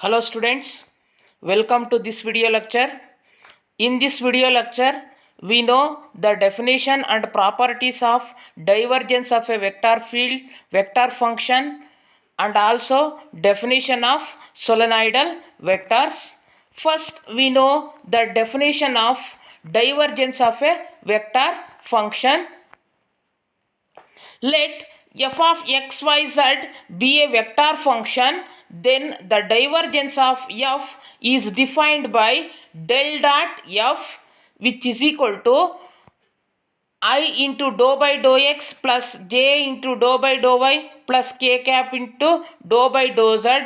Hello students, welcome to this video lecture. In this video lecture, we know the definition and properties of divergence of a vector field, vector function, and also definition of solenoidal vectors. First, we know the definition of divergence of a vector function. Let f of xyz be a vector function, then the divergence of f is defined by del dot f, which is equal to I into dou by dou x plus j into dou by dou y plus k cap into dou by dou z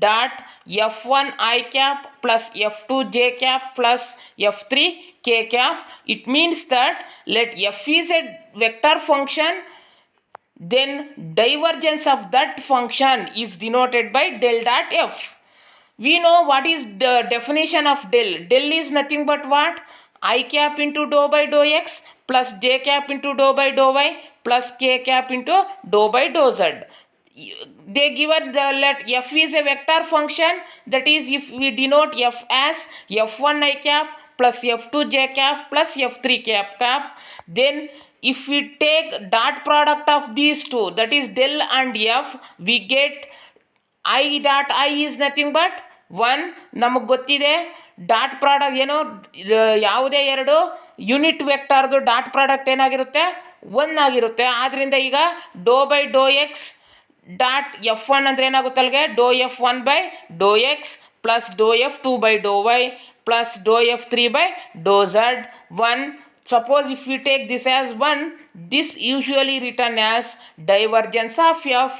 dot f1 I cap plus f2 j cap plus f3 k cap. It means that let f is a vector function, then divergence of that function is denoted by del dot f. We know what is the definition of del. Del is nothing but what? I cap into dou by dou x plus j cap into dou by dou y plus k cap into dou by dou z. They given the let f is a vector function, that is if we denote f as f1 I cap plus f2 j cap plus f3 cap, then if we take dot product of these two, that is del and f, we get I dot I is nothing but 1. ನಮಗೆ ಗೊತ್ತಿದೆ dot product ಏನೋ ಯಾವುದೇ ಎರಡು unit ವೆಕ್ಟರ್ದು dot product ಏನಾಗಿರುತ್ತೆ 1 ಆಗಿರುತ್ತೆ. ಆದ್ದರಿಂದ ಈಗ doe by doe X dot f1 ಅಂದರೆ ಏನಾಗುತ್ತೆ ಅಲ್ಲಿಗೆ doe f1 by doe X plus doe f2 by doe Y plus doe f3 by doe z 1. Suppose if we take this as 1, this usually written as divergence of f.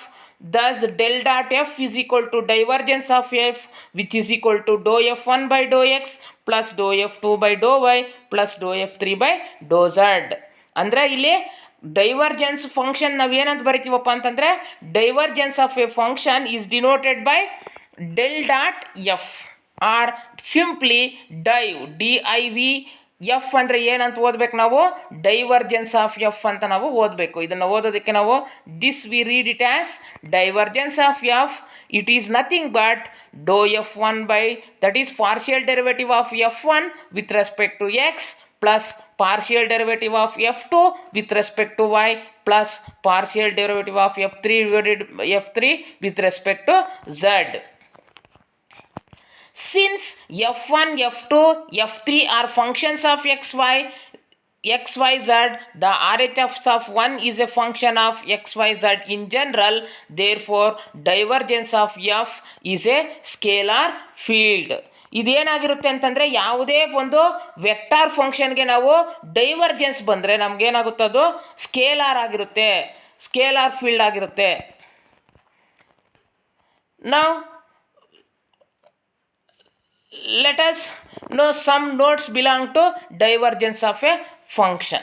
Thus del dot f is equal to divergence of f, which is equal to dou f1 by dou x plus dou f2 by dou y plus dou f3 by dou z. ಅಂದರೆ ಇಲ್ಲಿ divergence function ನಾವೇನಂತ ಬರಿತೀವಪ್ಪ ಅಂತಂದರೆ divergence of A function is denoted by del dot F R simply dive DIV. F ಅಂದರೆ ಏನಂತ ಓದಬೇಕು ನಾವು? Divergence of F ಅಂತ ನಾವು ಓದಬೇಕು. ಇದನ್ನು ಓದೋದಕ್ಕೆ ನಾವು this we read it as divergence of F. It is nothing but doe f1 by that is partial derivative of f1 with respect to X plus partial derivative of f2 with respect to y plus partial derivative of f3 with respect to z. Since f1, f2, f3 are functions of xyz, the RHS of 1 is a function of xyz in general. Therefore, divergence of f is a scalar field. ಇದೇನಾಗಿರುತ್ತೆ ಅಂತಂದರೆ ಯಾವುದೇ ಒಂದು vector ಫಂಕ್ಷನ್ಗೆ ನಾವು divergence ಬಂದರೆ ನಮಗೇನಾಗುತ್ತೆ ಅದು scalar ಆಗಿರುತ್ತೆ, scalar field ಆಗಿರುತ್ತೆ. ನಾವು let us know some notes belong to divergence of a function.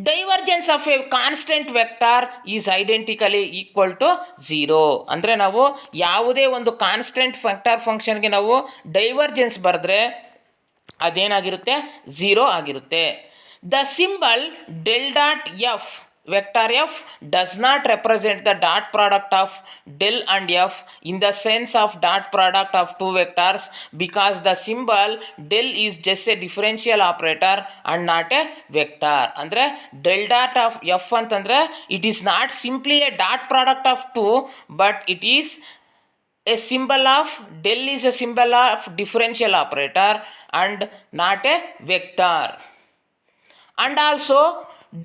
Divergence of a constant vector is identically equal to 0. ಅಂದರೆ ನಾವು ಯಾವುದೇ ಒಂದು ಕಾನ್ಸ್ಟೆಂಟ್ ವೆಕ್ಟರ್ ಫಂಕ್ಷನ್ಗೆ ನಾವು ಡೈವರ್ಜೆನ್ಸ್ ಬರೆದ್ರೆ ಅದೇನಾಗಿರುತ್ತೆ 0 ಆಗಿರುತ್ತೆ. The symbol del dot F vector f does not represent the dot product of del and f in the sense of dot product of two vectors, because the symbol del is just a differential operator and not a vector. ಅಂದರೆ del dot of f ಅಂತಂದರೆ it is not simply a dot product of two, but it is a symbol of del is a symbol of differential operator and not a vector. And also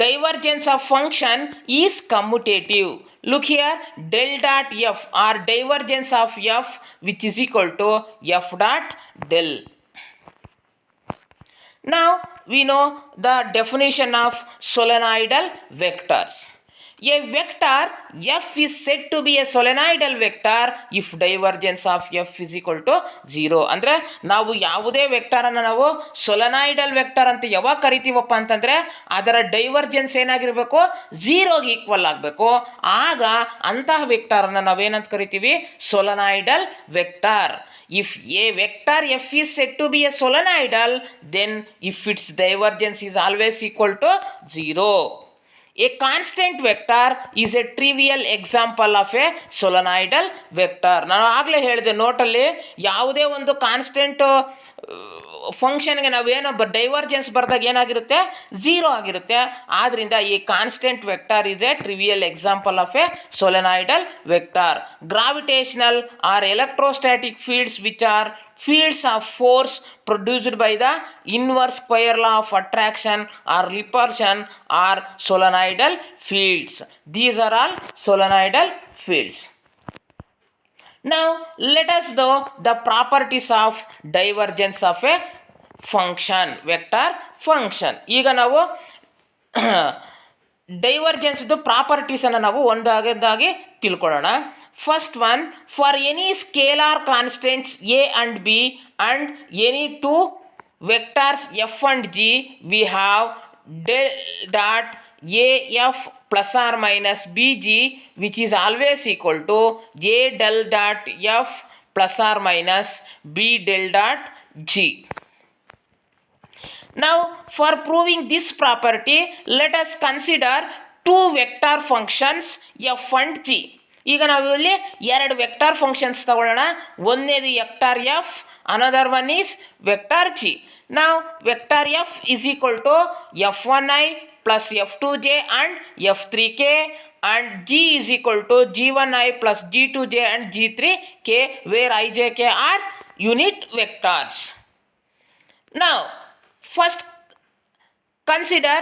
divergence of function is commutative. Look here, del dot f or divergence of f which is equal to f dot del. Now we know the definition of solenoidal vectors. A vector f is said to be a solenoidal vector if divergence of f is equal to 0. ಅಂದರೆ ನಾವು ಯಾವುದೇ ವೆಕ್ಟರನ್ನು ನಾವು solenoidal vector ಅಂತ ಯಾವಾಗ ಕರಿತೀವಪ್ಪ ಅಂತಂದರೆ ಅದರ divergence ಏನಾಗಿರಬೇಕು 0ಗೆ ಈಕ್ವಲ್ ಆಗಬೇಕು. ಆಗ ಅಂತಹ ವೆಕ್ಟರನ್ನು ನಾವೇನಂತ ಕರಿತೀವಿ solenoidal vector. If a vector f is said to be a solenoidal, then if its divergence is always equal to 0. A constant vector is a trivial example of a solenoidal vector. ನಾನು ಆಗಲೇ ಹೇಳಿದೆ ನೋಟಲ್ಲಿ ಯಾವುದೇ ಒಂದು constant ಫಂಕ್ಷನ್ಗೆ ನಾವೇನೋ divergence ಬರೆದಾಗ ಏನಾಗಿರುತ್ತೆ zero ಆಗಿರುತ್ತೆ. ಆದ್ದರಿಂದ ಈ constant vector is a trivial example of a solenoidal vector. Gravitational or electrostatic fields which are fields of force produced by the inverse square law of attraction or repulsion are solenoidal fields. These are all solenoidal fields. Now let us know the properties of divergence of a function, vector function. ಈಗ ನಾವು ಡೈವರ್ಜೆನ್ಸ್ದು ಪ್ರಾಪರ್ಟೀಸನ್ನು ನಾವು ಒಂದಾಗಿ ತಿಳ್ಕೊಳ್ಳೋಣ. First one, for any scalar constants A and B and any two vectors F and G we have del dot A F plus or minus B G which is always equal to A del dot F plus or minus B del dot G. Now for proving this property let us consider two vector functions f and g. ಈಗ ನಾವು ಇಲ್ಲಿ ಎರಡು vector functions ತಗೊಳ್ಳೋಣ. ಒಂದನೇದು vector F, another one is vector G. ನಾವು vector F is equal to f1i plus f2j and f3k and g is equal to g1i plus g2j and g3k where ijk are unit vectors. Now first consider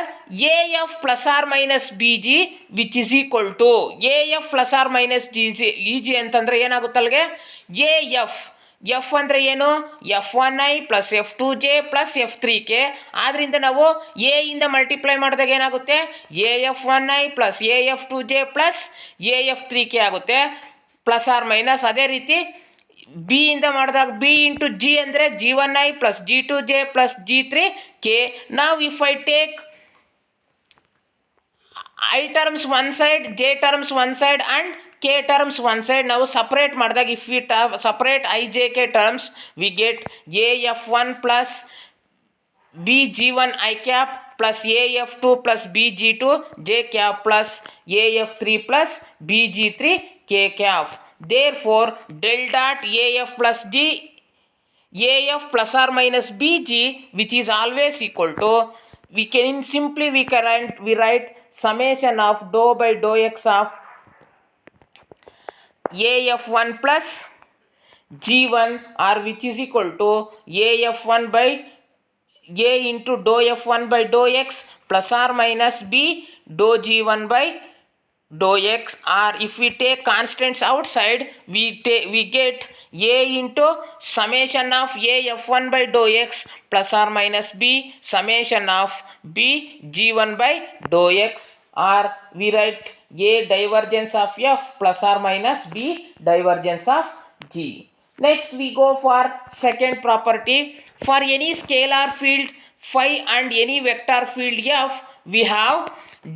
AF plus or minus BG which is equal to AF plus or minus EG ಅಂತಂದರೆ ಏನಾಗುತ್ತೆ ಅಲ್ಲಿಗೆ AF F ಅಂದರೆ ಏನು f1i plus f2j plus f3k. ಆದ್ದರಿಂದ ನಾವು A ಇಂದ multiply ಮಾಡಿದಾಗ ಏನಾಗುತ್ತೆ AF1i plus AF2j plus AF3k ಆಗುತ್ತೆ ಪ್ಲಸ್ ಆರ್ ಮೈನಸ್. ಅದೇ ರೀತಿ ಬಿ ಇಂದ ಮಾಡಿದಾಗ ಬಿ ಇಂಟು ಜಿ ಅಂದರೆ g1i ಪ್ಲಸ್ g2j ಪ್ಲಸ್ g3k. ನಾವು if I take I terms one side, J terms one side and K terms one side, ನಾವು separate ಮಾಡಿದಾಗ if we separate I J K terms we get A F one plus B G one I cap plus A F two plus B G two J cap plus A F three plus B G three K cap. Therefore del dot AF plus G AF plus or minus BG which is always equal to we write summation of dou by dou x of AF1 plus G1 or which is equal to AF1 by A into dou F1 by dou x plus or minus B dou G1 by dou x, or if we take constants outside we get a into summation of a f1 by dou x plus or minus b summation of b g1 by dou x, or we write a divergence of f plus or minus b divergence of g. Next we go for second property. For any scalar field phi and any vector field f we have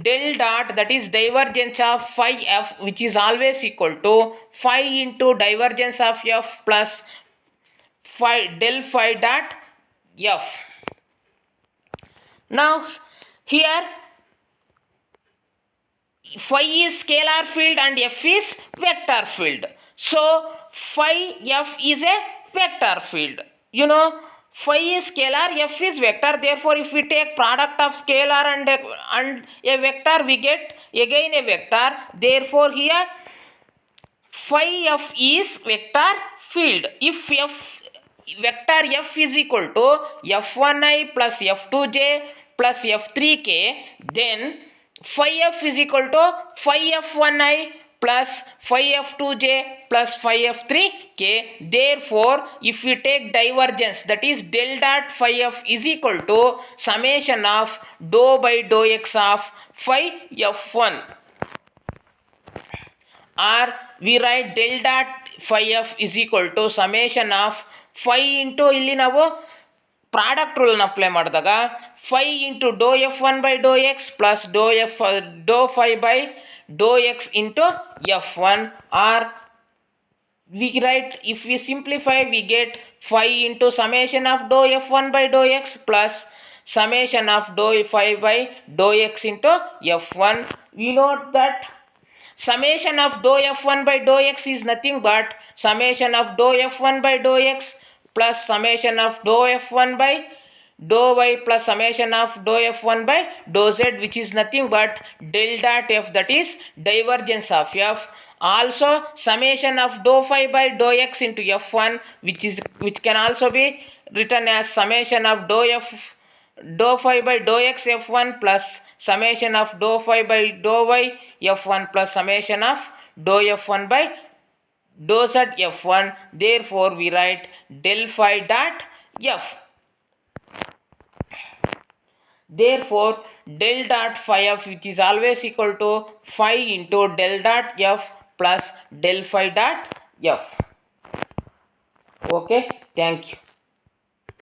del dot, that is divergence of phi f which is always equal to phi into divergence of f plus phi del phi dot f. Now here phi is scalar field and f is vector field. So phi f is a vector field. You know phi is scalar, f is vector. Therefore if we take product of scalar and a vector we get again a vector. Therefore here phi f is vector field. If vector f is equal to f1i plus f2j plus f3k, then phi f is equal to phi f1i plus phi f2j plus phi f3k. Therefore if we take divergence, that is del dot phi f is equal to summation of dou by dou x of phi f1, or we write del dot phi f is equal to summation of phi into ಇಲ್ಲಿ ನಾವು product ರೂಲ್ನ apply ಮಾಡಿದಾಗ phi into dou f1 by dou x plus dou phi by dou x into f1, or we write if we simplify we get phi into summation of dou f1 by dou x plus summation of dou phi by dou x into f1. We note that summation of dou f1 by dou x is nothing but summation of dou f1 by dou x plus summation of dou f1 by dou y plus summation of dou f1 by dou z, which is nothing but del dot f, that is divergence of f. Also summation of dou phi by dou x into f1, which can also be written as summation of dou phi by dou x f1 plus summation of dou phi by dou y f1 plus summation of dou f1 by dou z f1. Therefore we write del phi dot f. Therefore del dot phi f, which is always equal to phi into del dot f plus del phi dot f. Okay, thank you.